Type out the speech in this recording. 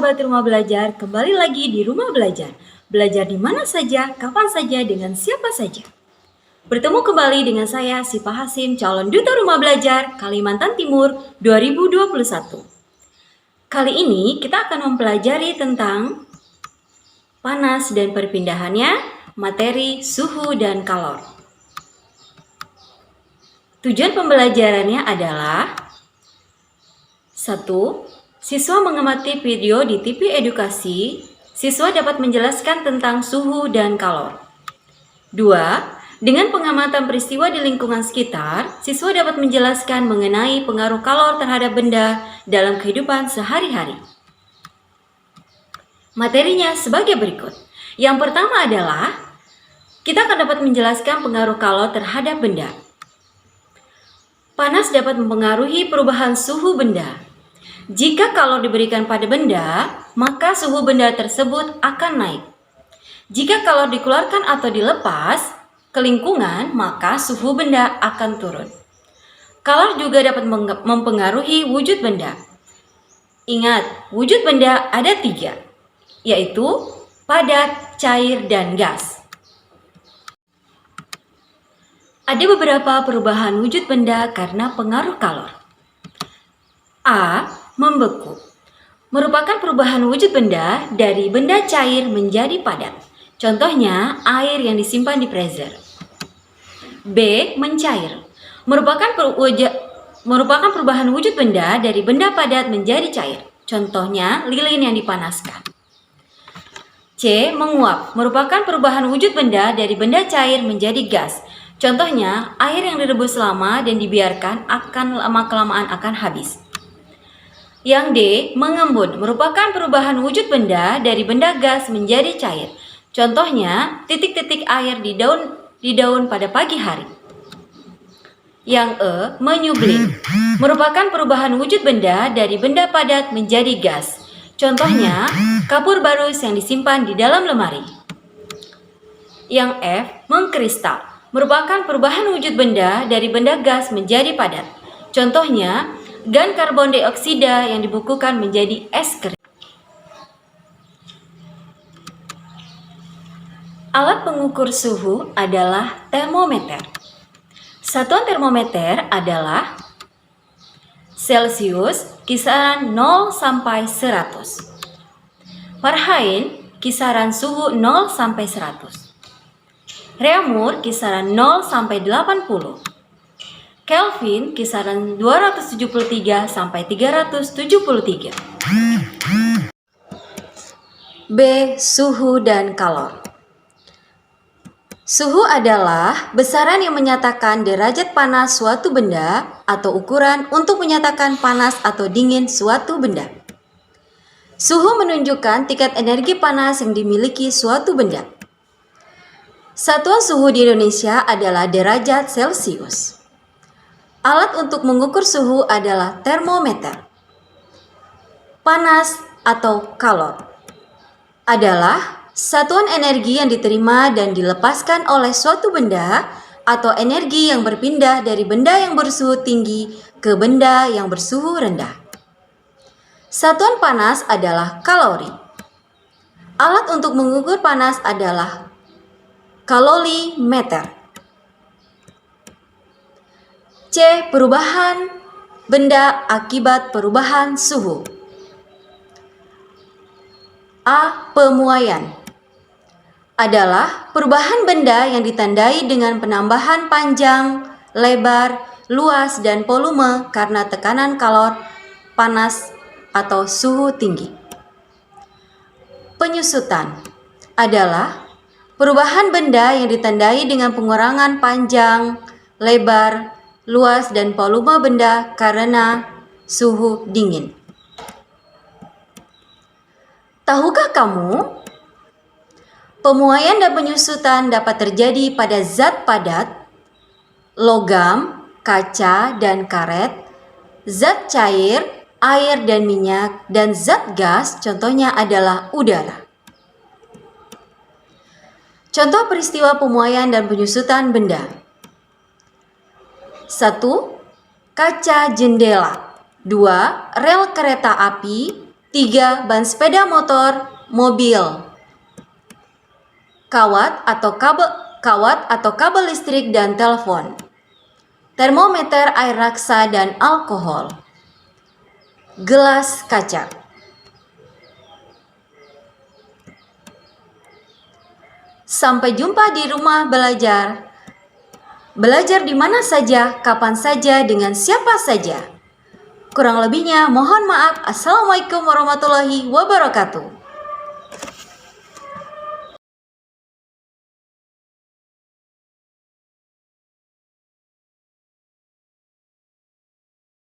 sahabat rumah belajar, kembali lagi di rumah belajar. Belajar di mana saja, kapan saja, dengan siapa saja. Bertemu kembali dengan saya, Sipa Hasim, calon duta rumah belajar Kalimantan Timur 2021. Kali ini kita akan mempelajari tentang panas dan perpindahannya, materi, suhu, dan kalor. Tujuan pembelajarannya adalah 1. Siswa mengamati video di TV edukasi, siswa dapat menjelaskan tentang suhu dan kalor. 2. Dengan pengamatan peristiwa di lingkungan sekitar, siswa dapat menjelaskan mengenai pengaruh kalor terhadap benda dalam kehidupan sehari-hari. Materinya sebagai berikut. Yang pertama adalah, kita akan dapat menjelaskan pengaruh kalor terhadap benda. Panas dapat mempengaruhi perubahan suhu benda. Jika kalor diberikan pada benda, maka suhu benda tersebut akan naik. Jika kalor dikeluarkan atau dilepas ke lingkungan, maka suhu benda akan turun. Kalor juga dapat mempengaruhi wujud benda. Ingat, wujud benda ada 3, yaitu padat, cair, dan gas. Ada beberapa perubahan wujud benda karena pengaruh kalor. A. Membeku merupakan perubahan wujud benda dari benda cair menjadi padat. Contohnya, air yang disimpan di freezer. B. Mencair merupakan perubahan wujud benda dari benda padat menjadi cair. Contohnya, lilin yang dipanaskan. C. Menguap merupakan perubahan wujud benda dari benda cair menjadi gas. Contohnya, air yang direbus lama dan dibiarkan akan lama-kelamaan akan habis. Yang D. Mengembun merupakan perubahan wujud benda dari benda gas menjadi cair. Contohnya, titik-titik air di daun pada pagi hari. Yang E. Menyublim merupakan perubahan wujud benda dari benda padat menjadi gas. Contohnya, kapur barus yang disimpan di dalam lemari. Yang F. Mengkristal merupakan perubahan wujud benda dari benda gas menjadi padat. Contohnya, gas karbon dioksida yang dibekukan menjadi es krim. Alat pengukur suhu adalah termometer. Satuan termometer adalah Celcius kisaran 0 sampai 100. Fahrenheit kisaran suhu 0 sampai 100. Reaumur kisaran 0 sampai 80. Kelvin kisaran 273 sampai 373. B. Suhu dan kalor. Suhu adalah besaran yang menyatakan derajat panas suatu benda atau ukuran untuk menyatakan panas atau dingin suatu benda. Suhu menunjukkan tingkat energi panas yang dimiliki suatu benda. Satuan suhu di Indonesia adalah derajat Celcius. Alat untuk mengukur suhu adalah termometer. Panas atau kalor adalah satuan energi yang diterima dan dilepaskan oleh suatu benda atau energi yang berpindah dari benda yang bersuhu tinggi ke benda yang bersuhu rendah. Satuan panas adalah kalori. Alat untuk mengukur panas adalah kalorimeter. C. Perubahan benda akibat perubahan suhu. A. Pemuaian adalah perubahan benda yang ditandai dengan penambahan panjang, lebar, luas, dan volume karena tekanan kalor, panas, atau suhu tinggi. Penyusutan adalah perubahan benda yang ditandai dengan pengurangan panjang, lebar, luas, dan volume benda karena suhu dingin. Tahukah kamu, pemuaian dan penyusutan dapat terjadi pada zat padat, logam, kaca, dan karet, zat cair, air dan minyak, dan zat gas, contohnya adalah udara. Contoh peristiwa pemuaian dan penyusutan benda. 1. Kaca jendela. 2. Rel kereta api. 3. Ban sepeda motor, mobil. Kawat atau kabel listrik dan telepon. Termometer air raksa dan alkohol. Gelas kaca. Sampai jumpa di rumah belajar. Belajar di mana saja, kapan saja, dengan siapa saja. Kurang lebihnya mohon maaf. Assalamualaikum warahmatullahi wabarakatuh.